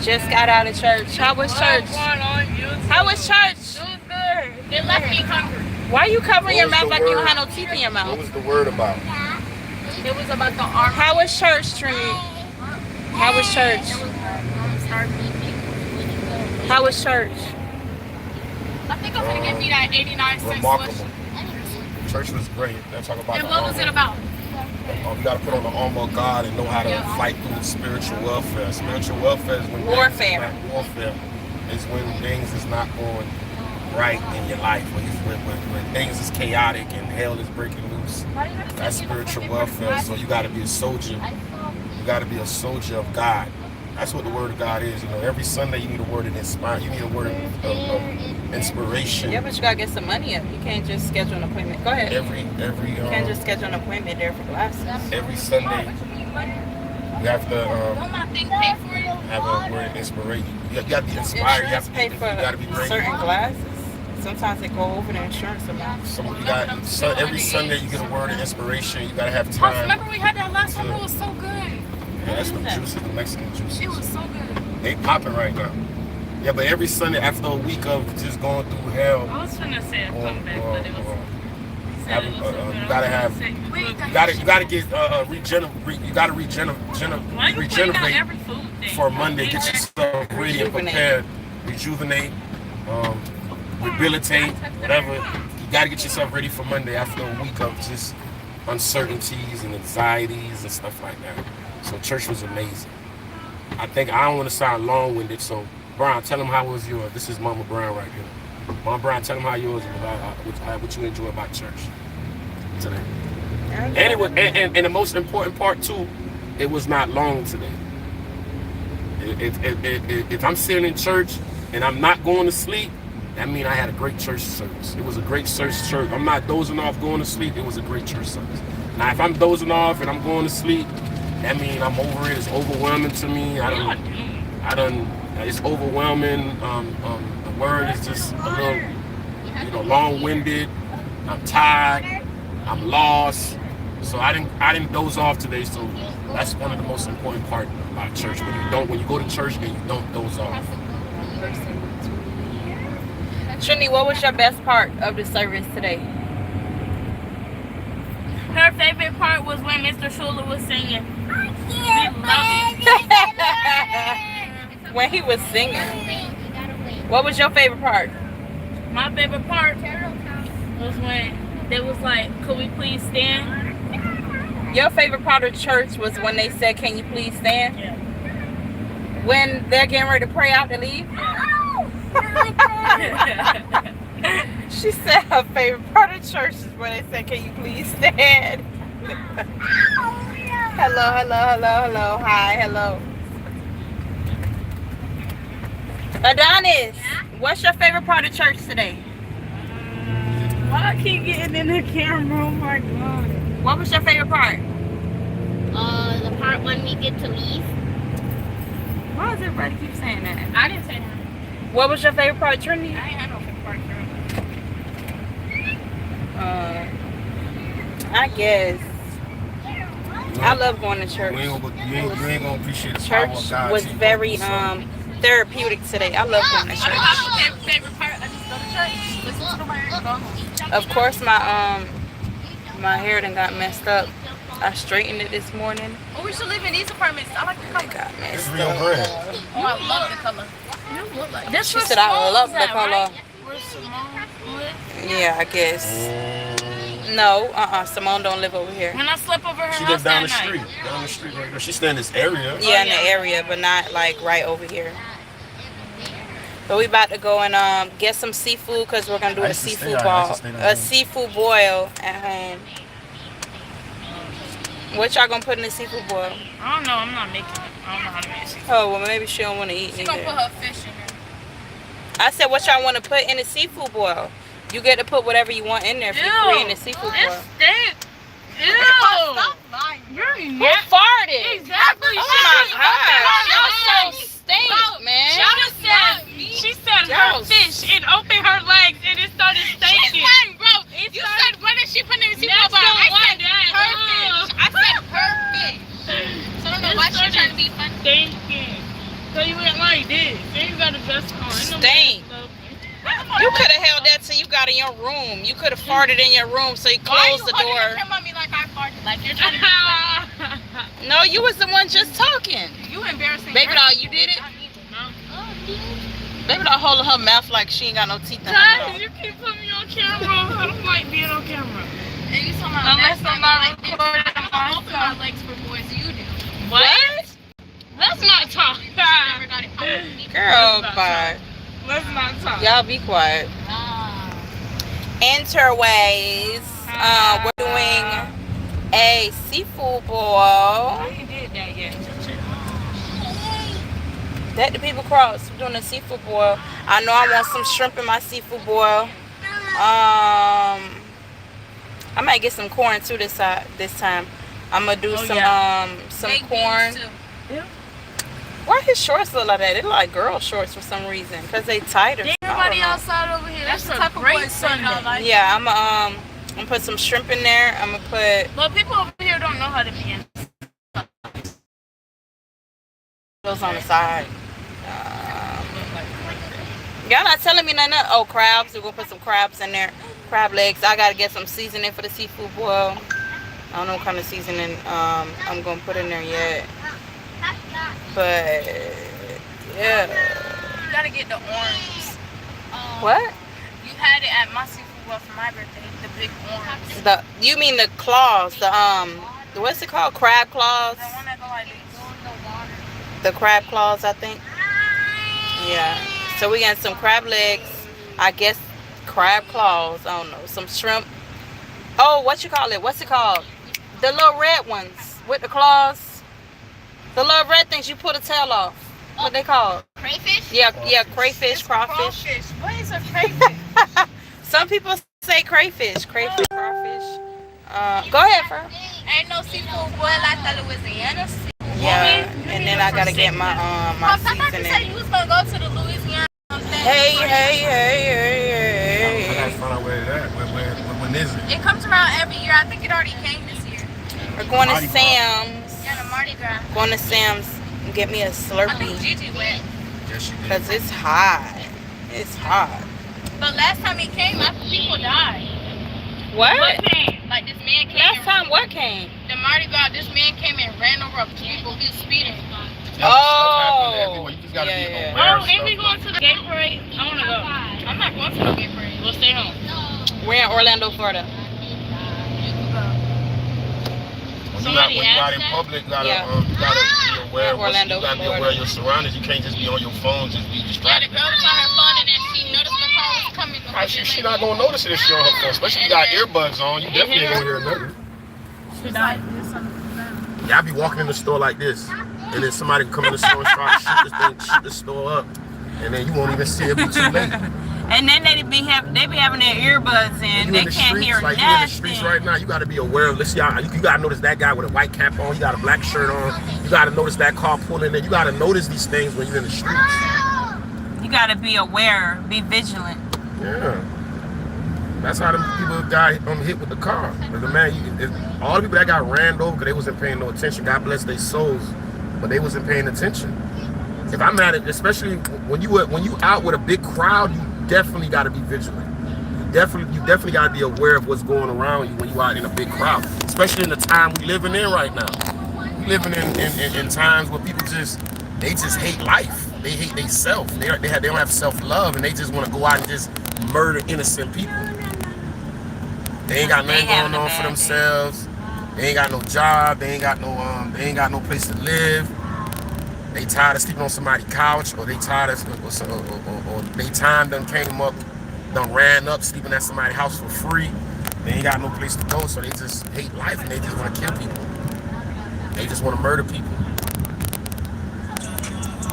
Just got out of church. How was church? How was church? It was good. They left me hungry. Why are you covering your mouth like you don't have no teeth in your What mouth? was the word about? It was about the arm. How was church, Trinity? How was church? How was church? I think I'm gonna give me that 89-cent Remarkable. switch. Church was great. They're talking about And the what was it about? You got to put on the armor of God and know how to fight through the spiritual warfare. Spiritual warfare is when Warfare. Warfare is when things is not going right in your life. When things is chaotic and hell is breaking loose. That's spiritual warfare. So you got to be a soldier. You got to be a soldier of God. That's what the word of God is. You know, every Sunday you need a word of inspiration. You need a word of inspiration. Yeah, but you gotta get some money up. You can't just schedule an appointment. Go ahead. You can't just schedule an appointment there for glasses. Every Sunday you have to have a word of inspiration. You got to be inspired. You have to pay for you got to be ready. certain glasses. Sometimes they go over the insurance amount. Every Sunday you get a word of inspiration. You got to have time. Remember we had that last one? It was so good. Yeah, that's the juices, the Mexican juices. It was so good. They popping right now. Yeah, but every Sunday after a week of just going through hell. I was finna say a comeback, but it was. You gotta have. You gotta get You gotta regenerate Every food thing? for Monday. Get yourself ready and prepared. Rejuvenate, rehabilitate, whatever. You gotta get yourself ready for Monday after a week of just uncertainties and anxieties and stuff like that. So church was amazing. I don't want to sound long-winded, so Brian, tell them how was yours. This is Mama Brown right here. Mama Brown, tell them how yours was, what you enjoy about church today. Anyway, and the most important part too, it was not long today. If I'm sitting in church and I'm not going to sleep, that means I had a great church service. It was a great church. I'm not dozing off going to sleep. It was a great church service. Now, if I'm dozing off and I'm going to sleep, that means I'm over it. It's overwhelming to me. It's overwhelming. The word is just a little, long-winded. I'm tired. I'm lost. So I didn't doze off today. So that's one of the most important part about church. When you go to church and you don't doze off. Trini, what was your best part of the service today? Her favorite part was when Mr. Schuler was singing. When he was singing. What was your favorite part? My favorite part was when they was like, could we please stand? Your favorite part of church was when they said, can you please stand? Yeah. When they're getting ready to pray out to leave? She said her favorite part of church is when they said, can you please stand? Hello. Hi, hello. Adonis, what's your favorite part of church today? Why I keep getting in the camera? Oh my God. What was your favorite part? The part when we get to leave. Why does everybody keep saying that? I didn't say that. What was your favorite part, Trinity? I ain't had no favorite part, girl. I guess. I love going to church. You ain't gonna appreciate the Church power of God. was very therapeutic today. I love going to church. My favorite part, I just go to church, listen to the word, go home. Of course, my hair done got messed up. I straightened it this morning. Oh, we should live in these apartments. I like the color. It got It's messed real up. bread. Oh, I love the color. You look like this. She said I love the color. Right? Where Simone live? Yeah, I guess. No, Simone don't live over here. When I slept over her She house lives down that the street. night. Down the street right there. She stay in this area. Yeah, in the area, but not like right over here. But we about to go and get some seafood because we're gonna do a seafood boil at home. What y'all gonna put in the seafood boil? I don't know. I'm not making it. I don't know how to make it. Oh, well, maybe she don't want to eat She gonna neither. put her fish in there. I said, what y'all want to put in the seafood boil? You get to put whatever you want in there if you're creating a seafood boil. It stinks. Ew. Stop lying. You're Who nasty. farted? Exactly. Oh my God. Y'all so stink, man. She said Y'all her fish. It opened her legs and it started stinking. Bro, you said what did she put in the seafood bowl? I said her fish. I said her fish. So I don't know why she's trying to be funny. Stinking. So you went like this. Then you got a vest on. Stink. You could have held that till you got in your room. You could have farted in your room, so you closed the door. Why you at me like I farted? Like you're trying to be No, you was the one just talking. You embarrassing. Baby doll, you did it? No. Baby doll holding her mouth like she ain't got no teeth in her Guys, mouth. you keep putting me on camera. I don't like being on camera. And you talking about Unless that's I'm not like this. recording I don't open my legs for boys. You do. What? Let's not talk. Never got it open for me. Girl, bye. Let's not talk. Y'all be quiet. Interways. We're doing a seafood boil. I ain't did that yet. Let the people cross. We're doing a seafood boil. I know I want some shrimp in my seafood boil. I might get some corn too this time. I'm gonna do some corn. Yeah. Why his shorts look like that? They look like girl shorts for some reason, cause they tighter. Everybody outside over here. That's the type of boys Sunday. Yeah, I'm gonna put some shrimp in there. I'm gonna put But people over here don't know how to be in. those on the side. Y'all not telling me nothing. Oh, crabs. We're gonna put some crabs in there. Crab legs. I gotta get some seasoning for the seafood boil. I don't know what kind of seasoning I'm gonna put in there yet. But yeah. You gotta get the orange. What? You had it at my seafood boil for my birthday. The big orange. You mean the claws? What's it called? Crab claws? The one that go like this. The crab claws, I think. Yeah. So we got some crab legs. I guess crab claws. I don't know. Some shrimp. Oh, what you call it? What's it called? The little red ones with the claws. The little red things you pull the tail off. What they called? Crayfish? Yeah, crayfish, crawfish. What is a crayfish? Some people say crayfish, crawfish. Go ahead, Fern. Ain't no seafood boil like the Louisiana seafood. Yeah, and then I gotta get my my I thought you said seasoning. you was gonna go to the Louisiana. Hey. I gotta find out where it's at. When is it? It comes around every year. I think it already came this year. We're going to Mardi Gras. Sam's. Yeah, the Mardi Gras. Going to Sam's and get me a I think Slurpee. Gigi went. Yes, she did. Because it's hot. It's hot. But last time it came, lots of people died. What? Like this man came. Last time what came? The Mardi Gras, this man came and ran over people. He was speeding. Oh. You just gotta be Yeah. aware of Oh, and we stuff. going to the gay parade? I want to go. I'm not going to no gay parade. We'll stay home. We're in Orlando, Florida. When you out in public, you gotta be aware of Orlando, you gotta be aware of your surroundings. You can't just be on your phone, just be Yeah, the distracted. girl was on her phone and then she noticed the car was coming. Right, she not gonna notice it if she on her phone, especially if you got earbuds on. You definitely ain't gonna hear nothing. She died. Yeah, I be walking in the store like this, and then somebody come in the store and start to shoot the store up, and then you won't even see it. Be too late. And then they be having their earbuds in. You They in the can't streets, hear like you in the nothing. streets right now. You got to be aware of. Let's see, you got to notice that guy with a white cap on. You got a black shirt on. You got to notice that car pulling in. You got to notice these things when you're in the streets. You gotta be aware, be vigilant. Yeah, that's how them people got hit with the car. But the man, all the people that got ran over because they wasn't paying no attention. God bless their souls, but they wasn't paying attention. If I'm at it, especially when you out with a big crowd, you definitely got to be vigilant. You definitely got to be aware of what's going around you when you out in a big crowd. Especially in the time we living in right now. We living in times where people just hate life. They hate they self. They don't have self-love, and they just want to go out and just murder innocent people. They ain't got nothing going on for themselves. They ain't got no job. They ain't got no place to live. They tired of sleeping on somebody's couch, or they tired of, or they time done came up, done ran up sleeping at somebody's house for free. They ain't got no place to go, so they just hate life and they just want to kill people. They just want to murder people.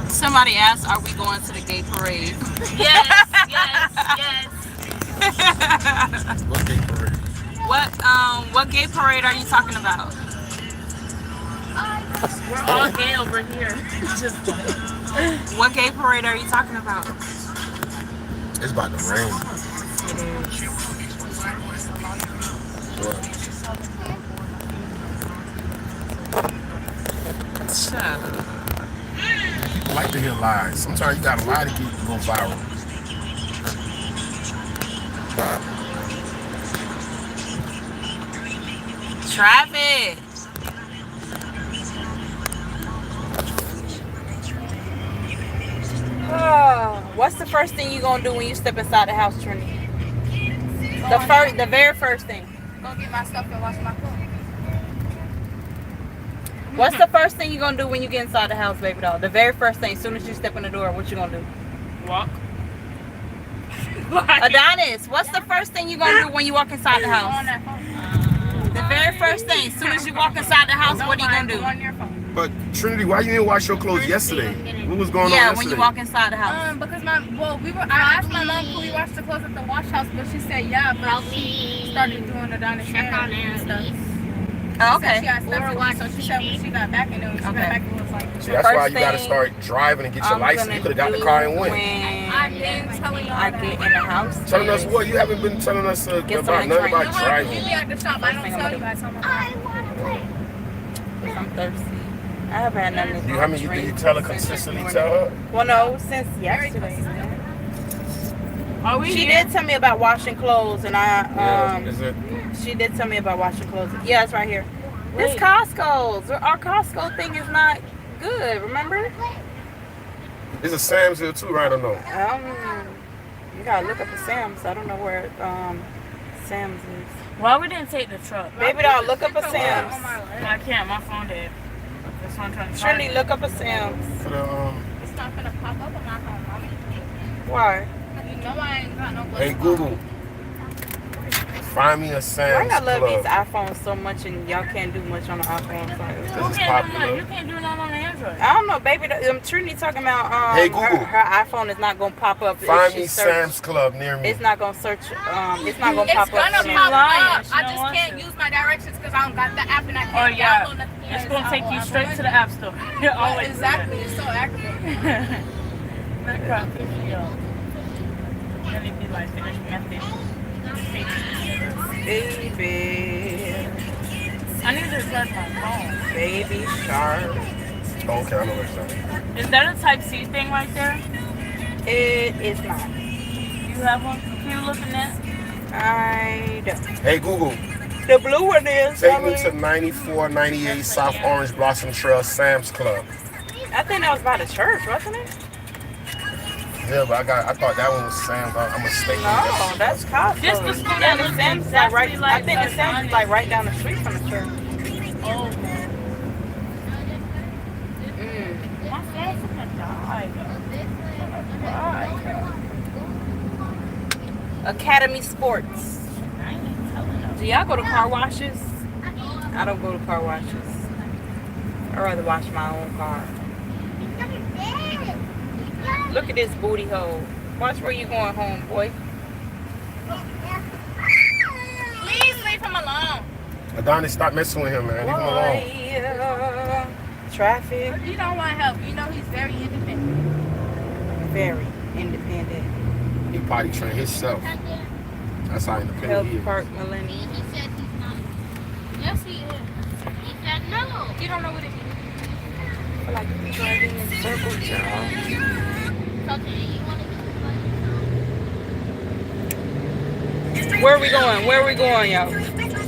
Somebody asked, "Are we going to the gay parade?" Yes. What gay parade? What gay parade are you talking about? We're all gay over here. Just What gay parade are you talking about? It's about to rain. What? Shut up. People like to hear lies. Sometimes you gotta lie to go viral. Traffic. What's the first thing you gonna do when you step inside the house, Trinity? The very first thing. Go get my stuff and wash my clothes. What's the first thing you gonna do when you get inside the house, baby doll? The very first thing, as soon as you step in the door, what you gonna do? Walk. Adonis, what's the first thing you gonna do when you walk inside the house? The very first thing, as soon as you walk inside the house, what are you gonna do? On your phone. But Trinity, why you didn't wash your clothes yesterday? What was going on Yeah, yesterday? when you walk inside the house. Because I asked my mom could we wash the clothes at the wash house, but she said yeah, but she started doing it on the hair and stuff. Oh, She said okay. she had stuff to do, so she said when she got back and when she got back it was like. See, that's why First you gotta thing start driving and get your I'm license. gonna You could have got the do car and went. when I've been telling y'all I that. get in the house. Telling us what? You haven't been telling us Get about something nothing to about drink. driving. You be at the shop, I don't tell you guys how much. I'm thirsty. I haven't had nothing to drink. How many did you tell her consistently? Tell her. Well, no, since yesterday. Are we She here? did tell me about washing clothes, and Is it? she did tell me about washing clothes. Yeah, it's right here. This Wait. Costco's. Our Costco thing is not good. Remember? It's a Sam's here too, right or no? You gotta look up the Sam's. I don't know where Sam's is. Why we didn't take the truck? Baby doll, look up a Sam's. I can't. My phone dead. That's why I'm trying to Trinity, look up a Sam's. For the It's not gonna pop up on my phone, mommy. Why? You know I ain't got no. Hey Google, find me a Why Sam's y'all love these Club. iPhones so much and y'all can't do much on the iPhone? You It's can't do nothing. popular. You can't do nothing on the Android. I don't know, baby. Trinity talking about Hey, Google. her iPhone is not gonna pop up. Find if me she search. Sam's Club near me. It's not gonna search. It's not gonna It's pop gonna up. She's pop lying. up. She I don't just want can't to. use my directions because I don't got the app and I Oh can't yeah. download nothing. It's gonna take you straight to the App Store. You're always Exactly. It's so aggravating. That crap pisses me off. Then it'd be like finish method. Baby, I need to charge my phone. baby shark. Oh, okay, I know what you're saying. Is that a Type C thing right there? It is not. You have one? Can you look in that? I don't. Hey Google, The blue one is. take me to 9498 South Orange Blossom Trail Sam's Club. I think that was by the church, wasn't it? Yeah, but I thought that one was Sam's. I'm mistaken. No, that's Costco. This the school Yeah, that the looks Sam's is exactly like right. I like think the that Sam's is one. like right down the street from the church. Oh, Mm. my phone's gonna die. Academy Sports. I ain't telling them. Do y'all go to car washes? I don't go to car washes. I'd rather wash my own car. Look at this booty hole. Watch where you going home, boy. Please leave him alone. Adonis, stop messing with him, man. Leave him alone. Boy, traffic. You don't want help. You know he's very independent. Very independent. He potty trained himself. That's how independent he Health is. Park Millennium. He said he's not. Yes, he is. He said no. You don't know what it means. I feel like we're driving in circles, y'all. Okay, you want to Where are we going? Where are we going, y'all?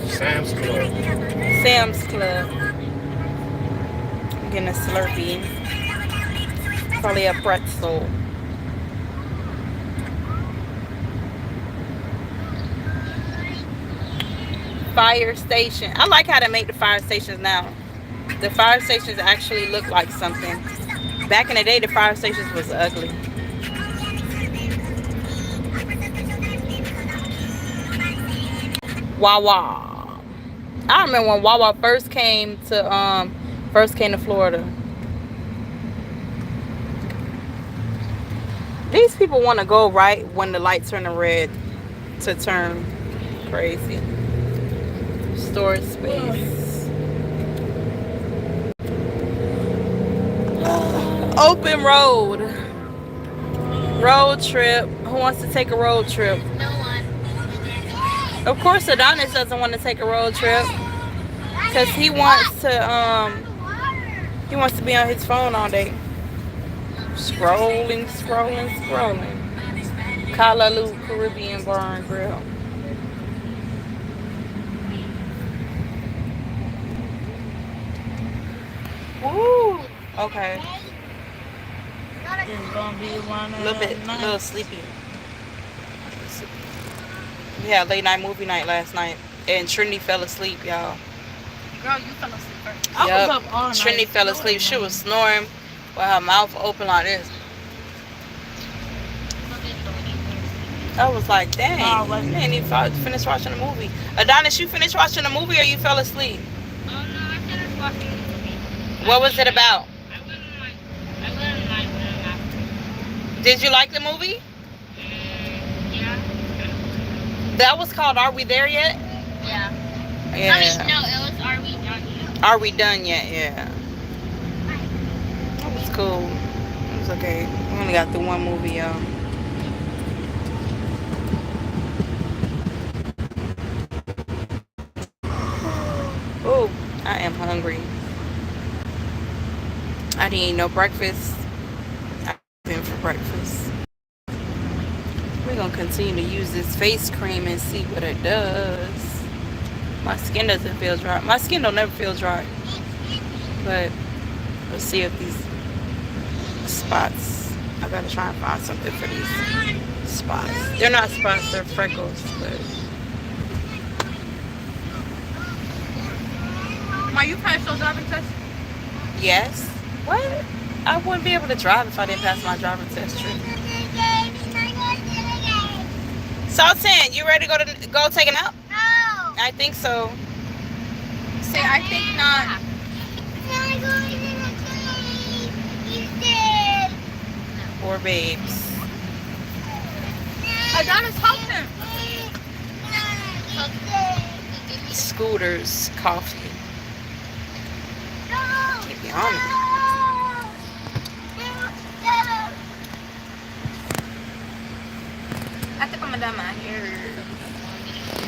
Sam's Club. Sam's Club. I'm getting a Slurpee. Probably a pretzel. Fire station. I like how they make the fire stations now. The fire stations actually look like something. Back in the day, the fire stations was ugly. Wawa. I remember when Wawa first came to Florida. These people want to go right when the lights turn to red to turn crazy. Storage space. Open road. Road trip. Who wants to take a road trip? No one. Of course, Adonis doesn't want to take a road trip because he wants to be on his phone all day. Scrolling, scrolling, scrolling. Kalaloo Caribbean Bar and Grill. Woo! Okay. It's gonna be one A of little bit, a night. little sleepy. We had late night movie night last night, and Trinity fell asleep, y'all. Girl, you fell asleep first. I was Yup. up all night. Trinity fell asleep. She was snoring with her mouth open like this. I was like, dang, Oh, you wasn't didn't even finish watching the movie. Adonis, you finished watching the movie or you fell asleep? Oh no, I finished watching the movie. What was it about? I wouldn't like when after. Did you like the movie? Yeah. That was called Are We There Yet? Yeah. Yeah. I mean, no, it was Are We Done Yet? Are We Done Yet? Yeah. That was cool. It was okay. We only got through one movie, y'all. Oh, I am hungry. I didn't eat no breakfast. I've been for breakfast. We're gonna continue to use this face cream and see what it does. My skin doesn't feel dry. My skin don't never feel dry. But let's see if these spots. I gotta try and find something for these spots. They're not spots, they're freckles, but Ma, you passed your driving test? yes. What? I wouldn't be able to drive if I didn't pass my driving test. True. Sultan, you ready to go take a nap? No. I think so. Say, I think not. Poor babes. Adonis, help him. Scooters, coffee. Keep you on me. I think I'm gonna dye my hair.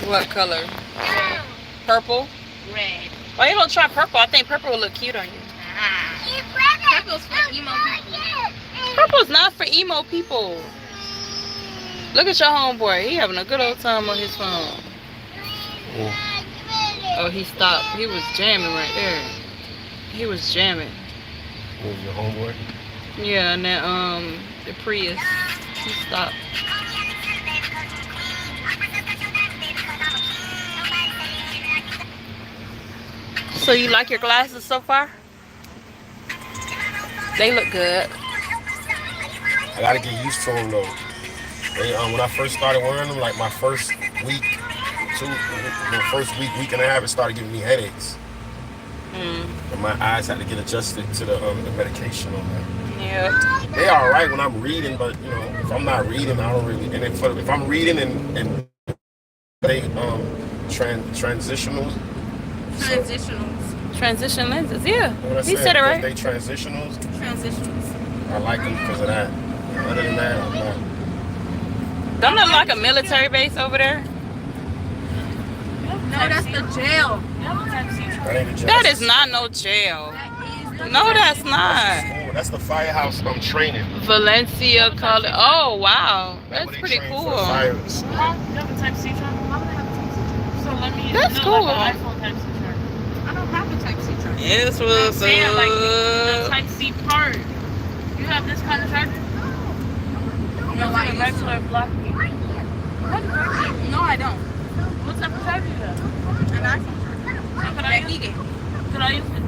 What color? Purple? Red. Why you don't try purple? I think purple will look cute on you. Purple's for emo people. Purple's not for emo people. Look at your homeboy. He having a good old time on his phone. Oh, he stopped. He was jamming right there. He was jamming. Who's your homeboy? Yeah, and that the Prius. He stopped. So you like your glasses so far? They look good. I gotta get used to them though. They, when I first started wearing them, like my first week, week and a half, it started giving me headaches. And my eyes had to get adjusted to the medication on that. Yeah. They are alright when I'm reading, but you know, if I'm not reading, I don't really. And if I'm reading and they transitionals. Transitionals. Transition lenses. Yeah. What I He said it right. They transitionals. Transitionals. I like them because of that. Other than that, I'm not. Don't look like a military base over there? No, that's the jail. That ain't a jail. That is not no jail. No, that's not. Oh, that's the firehouse I'm training. Valencia College. Oh, wow. Where That's they pretty train cool. for fires. You have a Type C charger? Why would I have a Type C charger? So let me. That's no, cool. Like an iPhone Type C charger. I don't have a Type C charger. Yes, I'm what's saying like the up? Type C part. You have this kind of charger? No, I a used regular block. No, I don't. What type of charger you have? An iPhone charger. Could That he gave me. Could I use it?